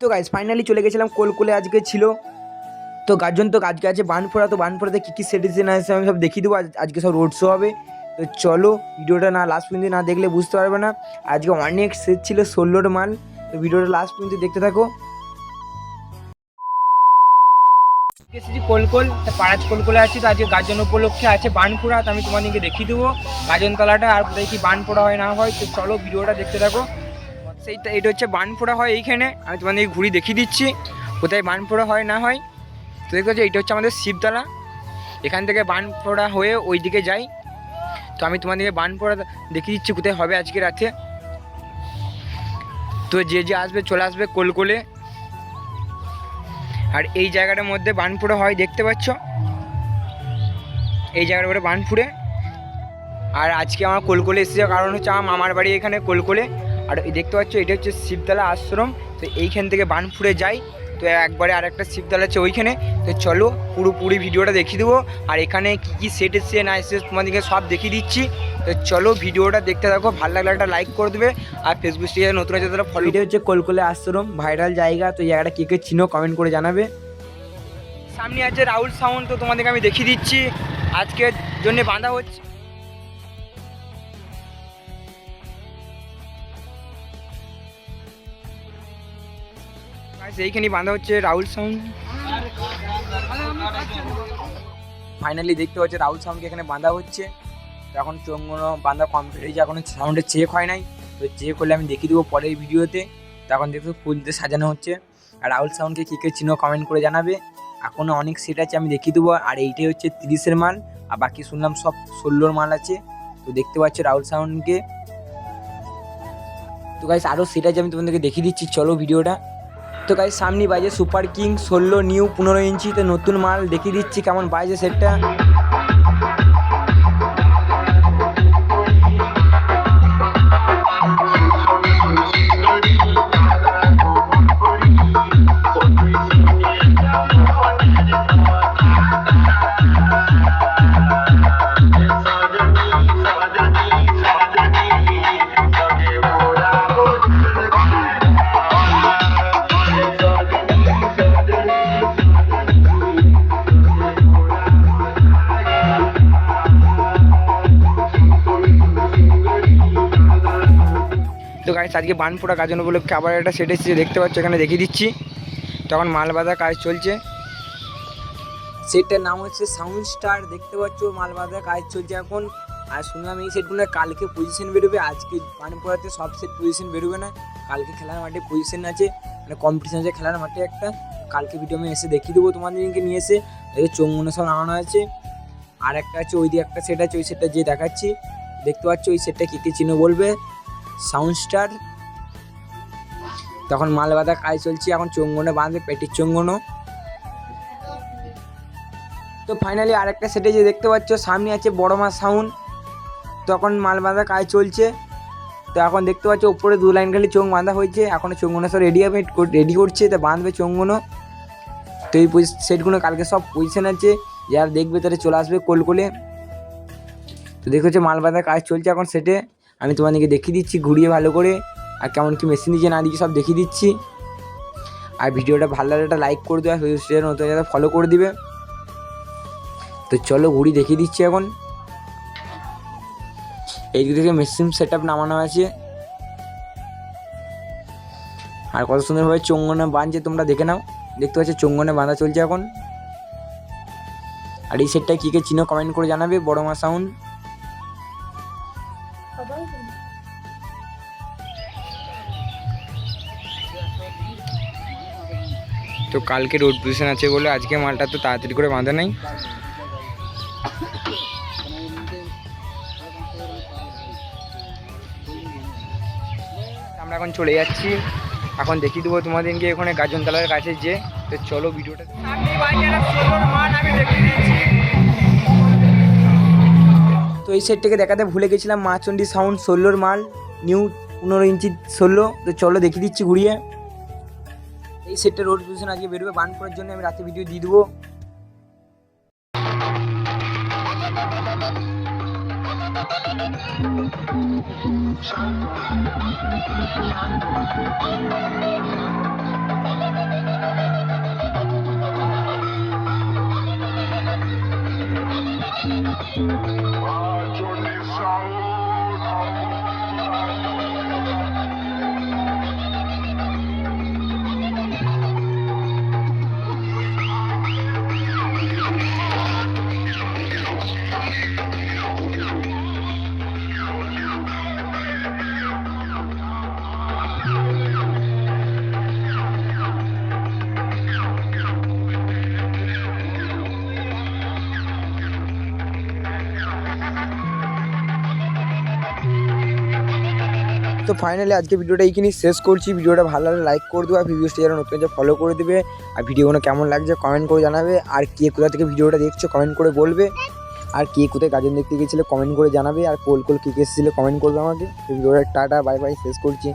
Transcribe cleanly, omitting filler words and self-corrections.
তো guys finally চলে গেছিলাম কোলকোলে, আজকে ছিল তো গার্জন, তো আজকে আছে বানফোড়া। তো বানফোড়াতে কী কী সেটিসেন আছে আমি সব দেখিয়ে দেবো। আজকে সব রোড শো হবে। তো চলো ভিডিওটা না লাস্ট পর্যন্ত না দেখলে বুঝতে পারবে না। আজকে অনেক সেট ছিল 16র মাল। তো ভিডিওটা লাস্ট পর্যন্ত দেখতে থাকো। এসেছি কোলকোল, পাড়াজ কোলকোলে আছি। তো আজকে গাজন উপলক্ষে আছে বানফোড়া। তো আমি তোমাদেরকে দেখিয়ে দেবো গাজনতলাটা আর কোথায় কি বানফোড়া হয় না হয়। তো চলো ভিডিওটা দেখতে থাকো। সেইটা এটা হচ্ছে বানফোড়া হয় এইখানে। আমি তোমাদেরকে ঘুরি দেখিয়ে দিচ্ছি কোথায় বানফোড়া হয় না হয়। তো দেখতে পাচ্ছি এইটা হচ্ছে আমাদের শিবতলা। এখান থেকে বানফোড়া হয়ে ওই দিকে যাই। তো আমি তোমাদেরকে বানফোড়া দেখিয়ে দিচ্ছি কোথায় হবে আজকে রাতে। তো যে যে আসবে চলে আসবে কোলকোলে। আর এই জায়গাটার মধ্যে বানফোড়া হয়, দেখতে পাচ্ছ এই জায়গাটার মধ্যে বানফোড়ে। আর আজকে আমার কোলকোলে এসেছে কারণ হচ্ছে আমার মামার বাড়ি এখানে কোলকোলে। আর দেখতে পাচ্ছ এটা হচ্ছে শিবতলা আশ্রম। তো এইখান থেকে বানফোড়ে যাই। তো একবারে আর একটা শিবতলা আছে ওইখানে। তো চলো পুরোপুরি ভিডিওটা দেখিয়ে দেবো। আর এখানে কী কী সেট এসছে না এসছে তোমাদেরকে সব দেখিয়ে দিচ্ছি। তো চলো ভিডিওটা দেখতে থাকো, ভালো লাগলে একটা লাইক করে দেবে। আর ফেসবুক পেজে নতুন আছে তারা ফলো। এটা হচ্ছে কোলকোলে আশ্রম, ভাইরাল জায়গা। তো এই জায়গাটা কে কে চিনো কমেন্ট করে জানাবে। সামনে আছে রাহুল সাউন্ড। তো তোমাদেরকে আমি দেখিয়ে দিচ্ছি আজকের জন্য বাঁধা হচ্ছে। এইখানেই বাঁধা হচ্ছে রাহুল সাউন্ড। ফাইনালি দেখতে হচ্ছে রাহুল সাউন্ডকে এখানে বাঁধা হচ্ছে। তো এখন চোঙগুলো বাঁধা কমপ্লিট হয়েছে, এখন সাউন্ডের চেক হয় নাই। তো চেক হলে আমি দেখিয়ে দেবো পরের ভিডিওতে। তো এখন দেখতে ফুল দিয়ে সাজানো হচ্ছে। আর রাহুল সাউন্ডকে কী কে চিনো কমেন্ট করে জানাবে। এখনও অনেক সেট আছে, আমি দেখিয়ে দেবো। আর এইটাই হচ্ছে 30-এর মাল, আর বাকি শুনলাম সব 16র মাল আছে। তো দেখতে পাচ্ছ রাহুল সাউন্ডকে। তো গাইস আরও সেট আছে, আমি তোমাদেরকে দেখিয়ে দিচ্ছি, চলো ভিডিওটা। তো গাইস সামনে বাজে সুপার কিং 16 নিউ 15 ইঞ্চি। তো নতুন মাল দেখিয়ে দিচ্ছি কেমন বাজে সেটটা। তো গাইস আজকে বানফোড়া গাজন উপলক্ষে আবার একটা সেট এসেছে, দেখতে পাচ্ছ এখানে দেখিয়ে দিচ্ছি। তখন মাল বাঁধা কাজ চলছে। সেটটার নাম হচ্ছে সাউন্ড স্টার, দেখতে পাচ্ছ মাল বাঁধা কাজ চলছে এখন। আর শুনলাম এই সেটগুলো কালকে পজিশন বেরোবে। আজকে বানফোড়াতে সব সেট পজিশন বেরোবে না, কালকে খেলার মাঠে পজিশন আছে, মানে কম্পিটিশন আছে খেলার মাঠে একটা। কালকে ভিডিও আমি এসে দেখিয়ে দেবো তোমাদেরকে নিয়ে এসে। এই চোঙগুলো সব নামানো আছে। আর একটা আছে ওই দিকে একটা সেট আছে, ওই সেটটা যে দেখাচ্ছি দেখতে পাচ্ছ। ওই সেটটা কী কী চিহ্ন বলবে, সাউন্ড স্টার। তখন মাল বাঁধা কাজ চলছে, এখন চোঙ্গনো বাঁধবে, পেটির চোঙ্গনো। তো ফাইনালি আরেকটা সেটে যে দেখতে পাচ্ছ সামনে আছে বড় মা সাউন্ড। তখন মাল বাঁধা কাজ চলছে। তো এখন দেখতে পাচ্ছ উপরে 2 লাইন খালি চোঙ বাঁধা হয়েছে, এখন চোঙ্গনো সব রেডি করছে। তো বাঁধবে চোঙ্গনো। তো এই সেটগুলো কালকে সব পজিশন আছে, যারা দেখবে তারা চলে আসবে কোলকোলে। তো দেখো হচ্ছে মাল বাঁধা কাজ চলছে এখন সেটে। আমি তোমাদেরকে দেখিয়ে দিচ্ছি ঘুরিয়ে ভালো করে, আর কেমন কি মেশিন দিচ্ছে না দিচ্ছে সব দেখিয়ে দিচ্ছি। আর ভিডিওটা ভালো লাগলে একটা লাইক করে দেবে, আর নতুন যারা ফলো করে দিবে। তো চলো ঘুরি দেখিয়ে দিচ্ছি এখন। এই দিক থেকে মেশিন সেট আপ নামানো আছে। আর কত সুন্দরভাবে চোঙ্গনে বাঁধছে তোমরা দেখে নাও, দেখতে পাচ্ছ চোঙ্গনে বাঁধা চলছে এখন। আর এই সেটটা কী কে চিনো কমেন্ট করে জানাবে, বড় মা সাউন্ড। তো কালকে রোড পজিশন আছে বলে আজকে মালটা তো তাড়াতাড়ি করে বাঁধা নাই। আমরা এখন চলে যাচ্ছি, এখন দেখিয়ে দেবো তোমাদেরকে ওখানে গাজনতলার কাছে যে। তো চলো ভিডিওটা। তো এই সেটটাকে দেখাতে ভুলে গেছিলাম, মাচন্ডি সাউন্ড 16র মাল নিউ 15 ইঞ্চি 16। তো চলো দেখিয়ে দিচ্ছি ঘুরিয়ে। এই সেটটা রোড পজিশন আজকে বেরোবে বানফোড়ার জন্য, আমি রাতে ভিডিও দিয়ে দেবো। ফাইনালি আজকে ভিডিওটা এইখানেই শেষ করছি। ভিডিওটা ভালো লাগলে লাইক করে দেবে, আর ভিডিওসটি যারা নতুন যে ফলো করে দেবে, আর ভিডিওগুলো কেমন লাগছে কমেন্ট করে জানাবে, আর কে কোথা থেকে ভিডিওটা দেখছো কমেন্ট করে বলবে, আর কে কোথায় গাজন দেখতে গিয়েছিলে কমেন্ট করে জানাবে, আর কোল কে এসেছিলো কমেন্ট করবে আমাকে। ভিডিওটা টাটা বাই বাই শেষ করছি।